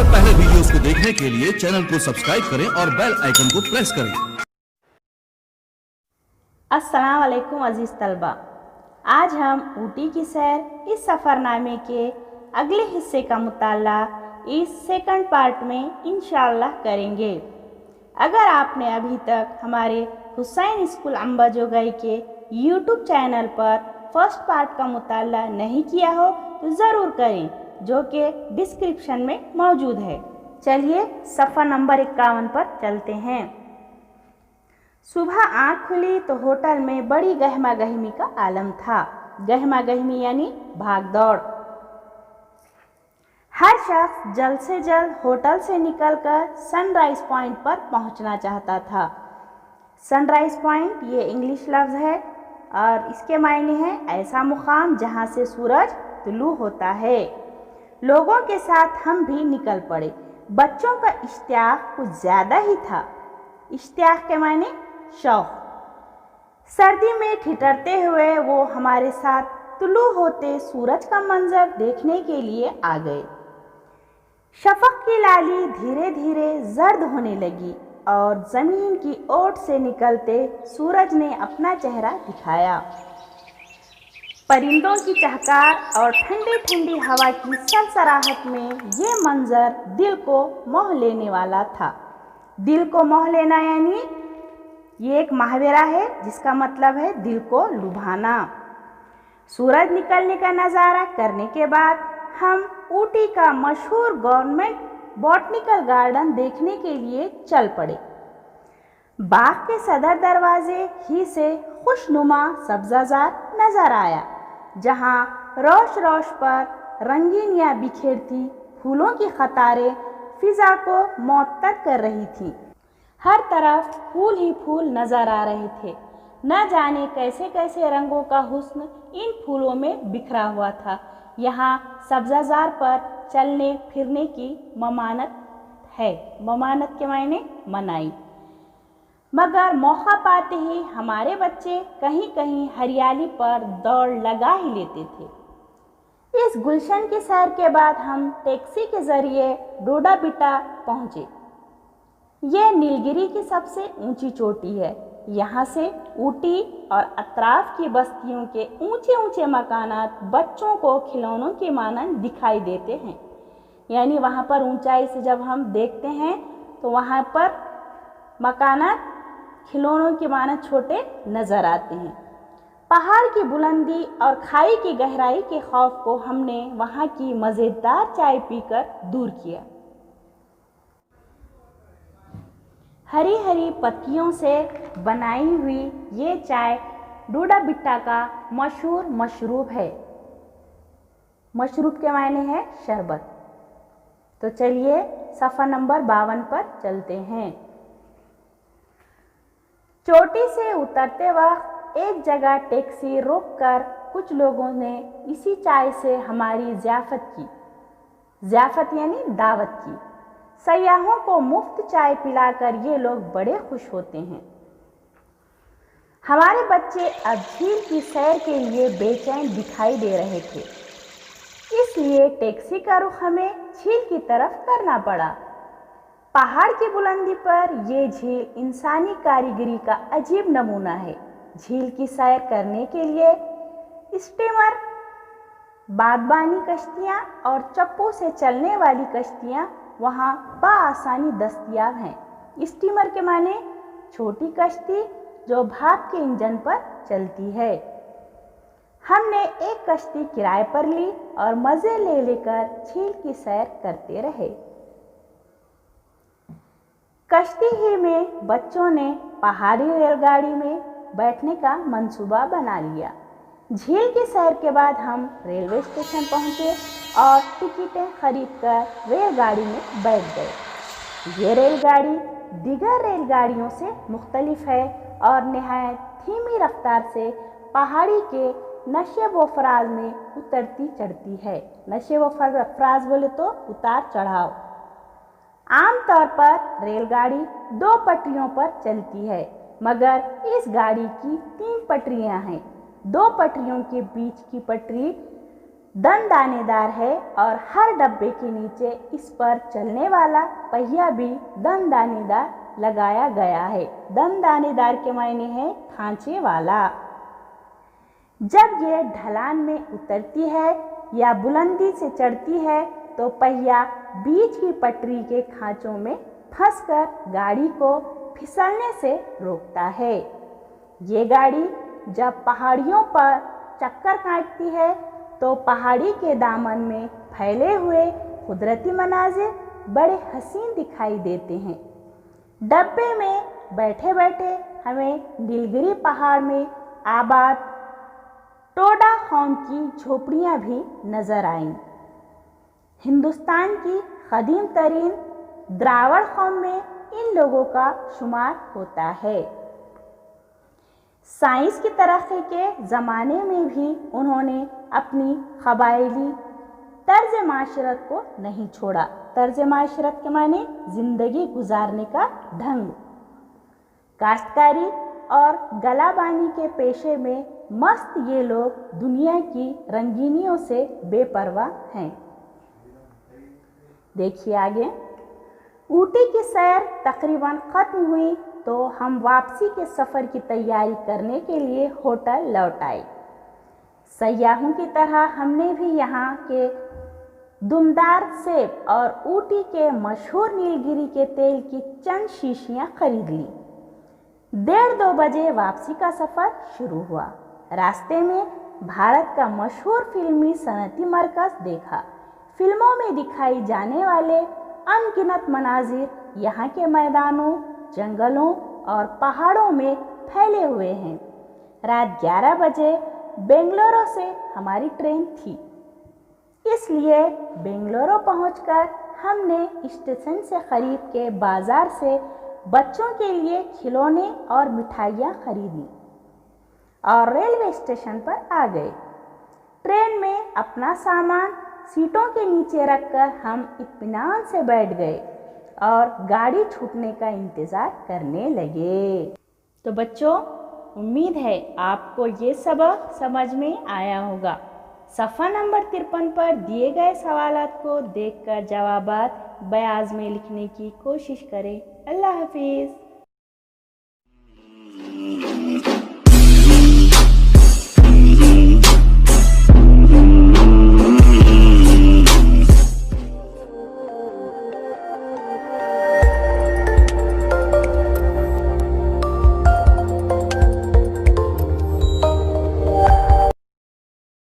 सबसे पहले वीडियोस को देखने के लिए चैनल को सब्सक्राइब करें और बेल आइकन को प्रेस करें। अस्सलाम वालेकुम अजीज़ तलबा, आज हम ऊटी की सैर इस सफ़रनामे के अगले हिस्से का मुताला इस सेकंड पार्ट में इंशाअल्लाह करेंगे। अगर आपने अभी तक हमारे हुसैन स्कूल अंबाजोगाई के यूट्यूब चैनल पर फर्स्ट पार्ट का मुताला नहीं किया हो तो ज़रूर करें, जो कि डिस्क्रिप्शन में मौजूद है। चलिए सफ़ा नंबर 51 पर चलते हैं। सुबह आँख खुली तो होटल में बड़ी गहमा गहमी का आलम था। गहमा गहमी यानी भाग दौड़। हर शख्स जल्द से जल्द होटल से निकलकर सनराइज पॉइंट पर पहुंचना चाहता था। सनराइज पॉइंट ये इंग्लिश लफ्ज़ है और इसके मायने हैं ऐसा मुकाम जहां से सूरज तुलू होता है। लोगों के साथ हम भी निकल पड़े। बच्चों का इश्तियाक कुछ ज़्यादा ही था। इश्तियाक के मायने शौक़। सर्दी में ठिठुरते हुए वो हमारे साथ तुलू होते सूरज का मंजर देखने के लिए आ गए। शफ़क़ की लाली धीरे धीरे जर्द होने लगी और ज़मीन की ओट से निकलते सूरज ने अपना चेहरा दिखाया। परिंदों की चहकार और ठंडी ठंडी हवा की सरसराहट में ये मंजर दिल को मोह लेने वाला था। दिल को मोह लेना यानी ये एक मुहावरा है जिसका मतलब है दिल को लुभाना। सूरज निकलने का नज़ारा करने के बाद हम ऊटी का मशहूर गवर्नमेंट बॉटनिकल गार्डन देखने के लिए चल पड़े। बाग के सदर दरवाजे ही से खुशनुमा सब्ज़ाज़ार नज़र आया, जहाँ रोश रोश पर रंगीनियाँ बिखेरती फूलों की कतारें फिज़ा को मुअत्तर कर रही थीं। हर तरफ फूल ही फूल नज़र आ रहे थे। न जाने कैसे कैसे रंगों का हुस्न इन फूलों में बिखरा हुआ था। यहाँ सब्ज़ाज़ार पर चलने फिरने की ममानत है। ममानत के मायने मनाई। मगर मौका पाते ही हमारे बच्चे कहीं कहीं हरियाली पर दौड़ लगा ही लेते थे। इस गुलशन की सैर के बाद हम टैक्सी के ज़रिए डोडा बिटा पहुँचे। ये नीलगिरी की सबसे ऊंची चोटी है। यहाँ से ऊटी और अतराफ की बस्तियों के ऊंचे ऊंचे मकानात बच्चों को खिलौनों के मानंद दिखाई देते हैं। यानी वहाँ पर ऊंचाई से जब हम देखते हैं तो वहाँ पर मकानात खिलौनों के मानंद छोटे नज़र आते हैं। पहाड़ की बुलंदी और खाई की गहराई के खौफ को हमने वहाँ की मज़ेदार चाय पीकर दूर किया। हरी हरी पत्तियों से बनाई हुई ये चाय डोडा बिट्टा का मशहूर मशरूब है। मशरूब के मायने है शरबत। तो चलिए सफ़ा नंबर 52 पर चलते हैं। चोटी से उतरते वक्त एक जगह टैक्सी रोककर कुछ लोगों ने इसी चाय से हमारी ज़ियाफ़त की। ज़ियाफ़त यानी दावत की। सयाहों को मुफ्त चाय पिलाकर ये लोग बड़े खुश होते हैं। हमारे बच्चे अब झील की सैर के लिए बेचैन दिखाई दे रहे थे, इसलिए टैक्सी का रुख हमें झील की तरफ करना पड़ा। पहाड़ की बुलंदी पर ये झील इंसानी कारीगरी का अजीब नमूना है। झील की सैर करने के लिए स्टीमर, बादबानी कश्तियाँ और चप्पू से चलने वाली कश्तियाँ वहाँ बआसानी दस्तयाब हैं। स्टीमर के माने छोटी कश्ती जो भाप के इंजन पर चलती है। हमने एक कश्ती किराए पर ली और मज़े ले लेकर झील की सैर करते रहे। कश्ती ही में बच्चों ने पहाड़ी रेलगाड़ी में बैठने का मंसूबा बना लिया। झील की सैर के बाद हम रेलवे स्टेशन पहुँचे और टिकटें खरीदकर रेलगाड़ी में बैठ गए। ये रेलगाड़ी दीगर रेलगाड़ियों से मुख्तलिफ है और नहायत धीमी रफ्तार से पहाड़ी के नशे व फराज में उतरती चढ़ती है। नशे व फराज बोले तो उतार चढ़ाव। आमतौर पर रेलगाड़ी 2 पटरियों पर चलती है, मगर इस गाड़ी की 3 पटरियां हैं। 2 पटरियों के बीच की पटरी दन दानेदार है और हर डब्बे के नीचे इस पर चलने वाला पहिया भी दन दानेदार लगाया गया है। दन दानेदार के मायने है खांचे वाला। जब ये ढलान में उतरती है या बुलंदी से चढ़ती है तो पहिया बीच की पटरी के खांचों में फंसकर गाड़ी को फिसलने से रोकता है। ये गाड़ी जब पहाड़ियों पर चक्कर काटती है तो पहाड़ी के दामन में फैले हुए कुदरती मनाजिर बड़े हसीन दिखाई देते हैं। डब्बे में बैठे बैठे हमें नीलगिरी पहाड़ में आबाद टोडा कौम की झोपड़ियाँ भी नज़र आईं। हिंदुस्तान की कदीम तरीन द्रावड़ कौम में इन लोगों का शुमार होता है। साइंस की तरक्की के ज़माने में भी उन्होंने अपनी कबायली तर्ज माशरत को नहीं छोड़ा। तर्ज माशरत के माने ज़िंदगी गुजारने का ढंग। काश्तकारी और गलाबानी के पेशे में मस्त ये लोग दुनिया की रंगीनियों से बेपरवाह हैं। देखिए आगे। ऊटी की सैर तकरीबन ख़त्म हुई तो हम वापसी के सफ़र की तैयारी करने के लिए होटल लौट आए। सयाहों की तरह हमने भी यहाँ के दुमदार सेब और ऊटी के मशहूर नीलगिरी के तेल की चंद शीशियाँ खरीद ली। 1:30 बजे वापसी का सफ़र शुरू हुआ। रास्ते में भारत का मशहूर फिल्मी सनती मरकज़ देखा। फिल्मों में दिखाई जाने वाले अनगिनत मनाजिर यहाँ के मैदानों, जंगलों और पहाड़ों में फैले हुए हैं। रात 11 बजे बेंगलुरु से हमारी ट्रेन थी, इसलिए बेंगलुरु पहुंचकर हमने स्टेशन से करीब के बाज़ार से बच्चों के लिए खिलौने और मिठाइयाँ खरीदी और रेलवे स्टेशन पर आ गए। ट्रेन में अपना सामान सीटों के नीचे रखकर हम इत्मीनान से बैठ गए और गाड़ी छूटने का इंतज़ार करने लगे। तो बच्चों, उम्मीद है आपको ये सबक समझ में आया होगा। सफ़ा नंबर 53 पर दिए गए सवालात को देखकर जवाबात बयाज में लिखने की कोशिश करें। अल्लाह हाफिज़।